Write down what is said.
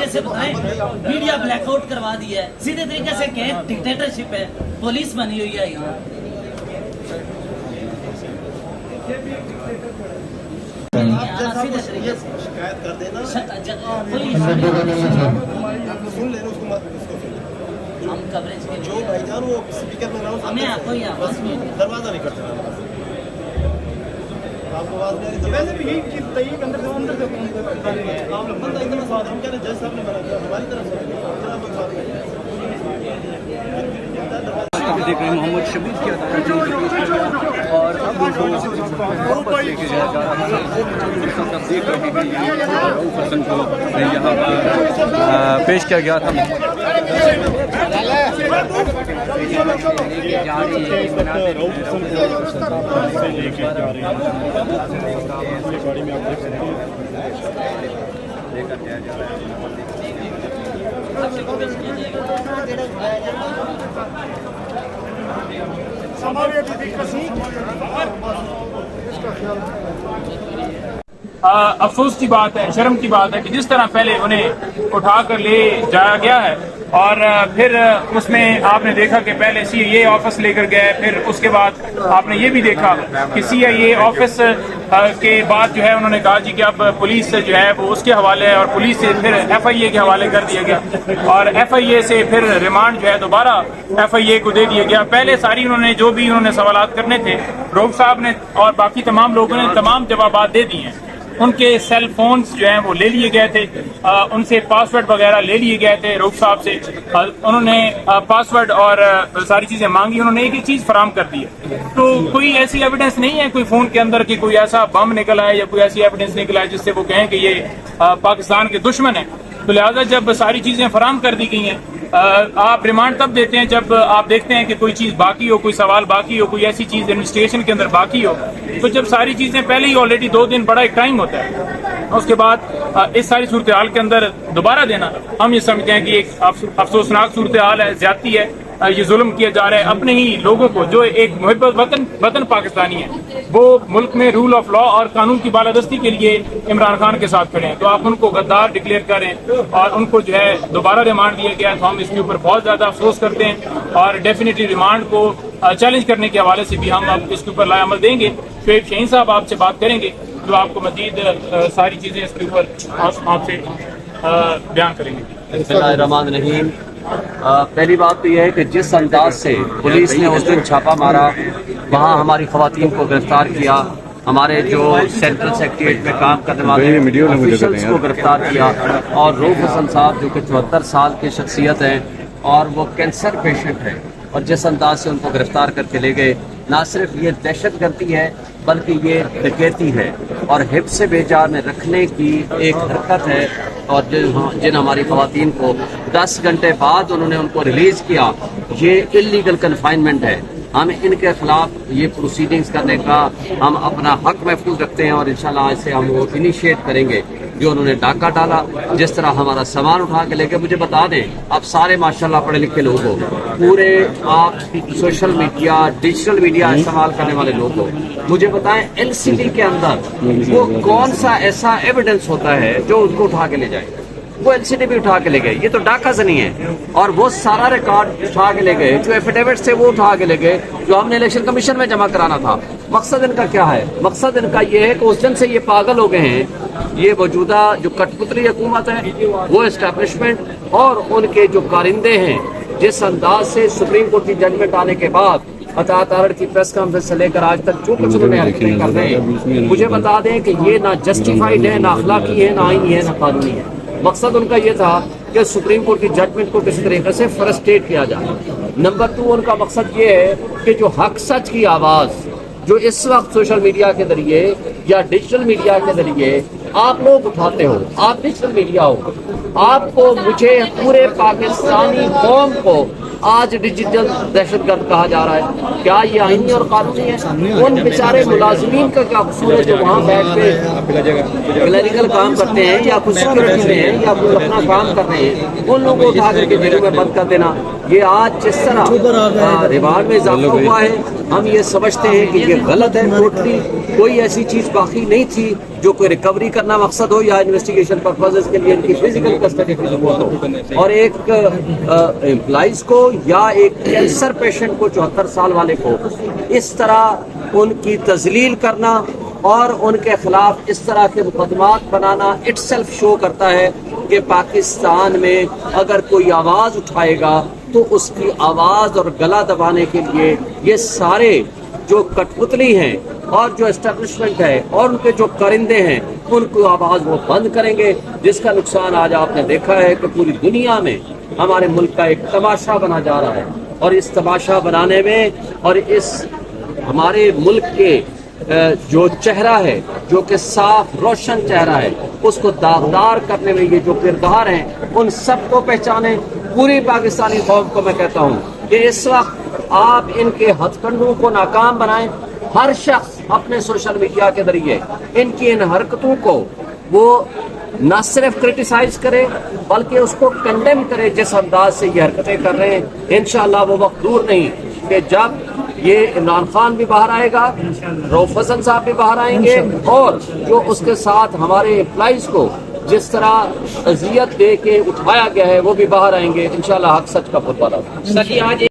तरीके से बताएं, मीडिया ब्लैकआउट करवा दिया है, सीधे तरीके से कहें डिक्टेटरशिप है, पुलिस बनी हुई है यहाँ। सीधे तरीके से शिकायत कर देना, कोई सुन लेना उसको, हम कवरेज के जो भाईजान वो स्पीकर में अनाउंस हमें कोई आवाज नहीं, दरवाजा नहीं करते आपको आवाज नहीं आ रही तो वैसे भी यही चीज तय अंदर से आप लोग बंदा इतना स्वाद हम कह रहे जज साहब ने बना दिया हमारी तरफ से देख रहे हैं मोहम्मद शबीर की अदालत और अब वापस लेके जा रहा है। देख रहे हैं रऊफ हसन को यहाँ पर पेश किया गया था। अफसोस की बात है, शर्म की बात है कि जिस तरह पहले उन्हें उठा कर ले जाया गया है और फिर उसमें आपने देखा कि पहले CIA ऑफिस लेकर गए, फिर उसके बाद आपने ये भी देखा कि CIA ऑफिस के बाद जो है उन्होंने कहा जी कि अब पुलिस जो है वो उसके हवाले है और पुलिस से फिर FIA के हवाले कर दिया गया और FIA से फिर रिमांड जो है दोबारा FIA को दे दिया गया। पहले सारी उन्होंने जो भी उन्होंने सवालात करने थे रऊफ साहब ने और बाकी तमाम लोगों ने तमाम जवाबात दे दिए हैं। उनके सेल फोन्स जो हैं वो ले लिए गए थे, उनसे पासवर्ड वगैरह ले लिए गए थे रऊफ साहब से, उन्होंने पासवर्ड और सारी चीज़ें मांगी, उन्होंने एक ही चीज़ फराम कर दी है। तो कोई ऐसी एविडेंस नहीं है कोई फ़ोन के अंदर कि कोई ऐसा बम निकला है या कोई ऐसी एविडेंस निकला है जिससे वो कहें कि ये पाकिस्तान के दुश्मन है। तो लिहाजा जब सारी चीज़ें फराम कर दी गई हैं, आप रिमांड तब देते हैं जब आप देखते हैं कि कोई चीज़ बाकी हो, कोई सवाल बाकी हो, कोई ऐसी चीज़ इन्वेस्टिगेशन के अंदर बाकी हो। तो जब सारी चीज़ें पहले ही ऑलरेडी 2 दिन बड़ा एक टाइम होता है, उसके बाद इस सारी सूरत हाल के अंदर दोबारा देना हम ये समझते हैं कि एक अफसोसनाक सूरत हाल है, ज्यादती है, ये जुल्म किया जा रहा है अपने ही लोगों को जो एक मुहिब्बत वतन पाकिस्तानी है, वो मुल्क में रूल ऑफ लॉ और कानून की बालादस्ती के लिए इमरान खान के साथ खड़े हैं। तो आप उनको गद्दार डिक्लेयर करें और उनको जो है दोबारा रिमांड दिया गया है, तो हम इसके ऊपर बहुत ज्यादा अफसोस करते हैं और डेफिनेटली रिमांड को चैलेंज करने के हवाले से भी हम अब इसके ऊपर लाए अमल देंगे। शोएब शाहीन साहब आपसे बात करेंगे जो आपको मजीद सारी चीजें इसके ऊपर आपसे बयान करेंगे। बिस्मिल्लाहिर्रहमानिर्रहीम। पहली बात तो यह है कि जिस अंदाज से पुलिस ने उस दिन छापा मारा, वहाँ हमारी खवातीन को गिरफ्तार किया, हमारे जो सेंट्रल सेक्रेटरीट में काम करने वाले ऑफिशियल्स को गिरफ्तार किया और रऊफ हसन साहब जो कि 74 साल की शख्सियत हैं और वो कैंसर पेशेंट है, और जिस अंदाज से उनको गिरफ्तार करके ले गए, ना सिर्फ ये दहशतगर्दी है बल्कि ये डकैती है और हिफ्ज़ बेजार में रखने की एक हरकत है। और जिन हमारी खवातीन को 10 घंटे बाद उन्होंने उनको रिलीज़ किया, ये इल्लीगल कन्फाइनमेंट है। हम इनके खिलाफ ये प्रोसीडिंग्स करने का हम अपना हक महफूज रखते हैं और इंशाल्लाह आज से हम वो इनिशिएट करेंगे। जो उन्होंने डाका डाला, जिस तरह हमारा सामान उठा के लेके, मुझे बता दें आप सारे माशाल्लाह पढ़े लिखे लोग हो, पूरे आप सोशल मीडिया डिजिटल मीडिया इस्तेमाल करने वाले लोग हो, मुझे बताएं LCD के अंदर वो कौन सा ऐसा एविडेंस होता है जो उनको उठा के ले जाए? वो LCD भी उठा के ले गए, ये तो डाका नहीं है। और वो सारा रिकॉर्ड उठा के ले गए, जो एफिडेविट से वो उठा के ले गए, जो हमने इलेक्शन कमीशन में जमा कराना था। मकसद इनका क्या है? मकसद इनका ये है कि उस दिन से ये पागल हो गए हैं, ये मौजूदा जो कठपुतली हुकूमत है, वो एस्टेब्लिशमेंट और उनके जो कारिंदे हैं, जिस अंदाज से सुप्रीम कोर्ट की जजमेंट आने के बाद अतातारड़ की प्रेस कॉन्फ्रेंस से लेकर आज तक जो कुछ उन्होंने हरकतें कर रहे हैं, मुझे बता दें कि ये ना जस्टिफाइड है, ना अखलाकी है, ना आईनी है, ना कानूनी है। मकसद उनका ये था कि सुप्रीम कोर्ट की जजमेंट को किसी तरीके से फ्रस्ट्रेट किया जाए। नंबर 2, उनका मकसद ये है कि जो हक सच की आवाज़ जो इस वक्त सोशल मीडिया के जरिए या डिजिटल मीडिया के जरिए आप लोग उठाते हो, आप डिजिटल मीडिया हो, आपको, मुझे, पूरे पाकिस्तानी कौम को आज डिजिटल दहशतगर्द कहा जा रहा है। क्या ये आईनी और कानूनी है? उन बेचारे मुलाजिमीन का क्या कसूर है जो वहाँ बैठ के क्लरिकल काम करते हैं या कुछ सिक्योरिटी में हैं या कुछ अपना काम कर रहे हैं, उन लोगों को उठा करके जेलों में बंद कर देना, ये आज जिस तरह रिमांड में इजाफा हुआ है, हम ये समझते हैं कि ये गलत है। टोटली कोई ऐसी चीज़ बाकी नहीं थी जो कोई रिकवरी करना मकसद हो या इन्वेस्टिगेशन पर्पजेज के लिए इनकी फिजिकल कस्टडी की जरूरत हो, और एक एम्प्लॉइज को या एक कैंसर पेशेंट को 74 साल वाले को इस तरह उनकी तजलील करना और उनके खिलाफ इस तरह के मुकदमात बनाना इटसेल्फ शो करता है कि पाकिस्तान में अगर कोई आवाज़ उठाएगा तो उसकी आवाज़ और गला दबाने के लिए ये सारे जो कठपुतली हैं और जो एस्टेब्लिशमेंट है और उनके जो करिंदे हैं उनको आवाज़ वो बंद करेंगे, जिसका नुकसान आज आपने देखा है कि पूरी दुनिया में हमारे मुल्क का एक तमाशा बना जा रहा है। और इस तमाशा बनाने में और इस हमारे मुल्क के जो चेहरा है, जो कि साफ रोशन चेहरा है, उसको दागदार करने में ये जो किरदार हैं उन सबको पहचाने। पूरी पाकिस्तानी कौम को मैं कहता हूँ कि इस वक्त आप इनके हथकंडों को नाकाम बनाएं। हर शख्स अपने सोशल मीडिया के जरिए इनकी इन हरकतों को वो न सिर्फ क्रिटिसाइज करे बल्कि उसको कंडेम करे जिस अंदाज से ये हरकतें कर रहे हैं। इंशाअल्लाह वो वक्त दूर नहीं कि जब ये इमरान खान भी बाहर आएगा, रऊफ हसन साहब भी बाहर आएंगे और जो उसके साथ हमारे एम्प्लॉइज को जिस तरह अजियत दे के उठाया गया है वो भी बाहर आएंगे। इंशाअल्लाह हक सच का पुतवाला।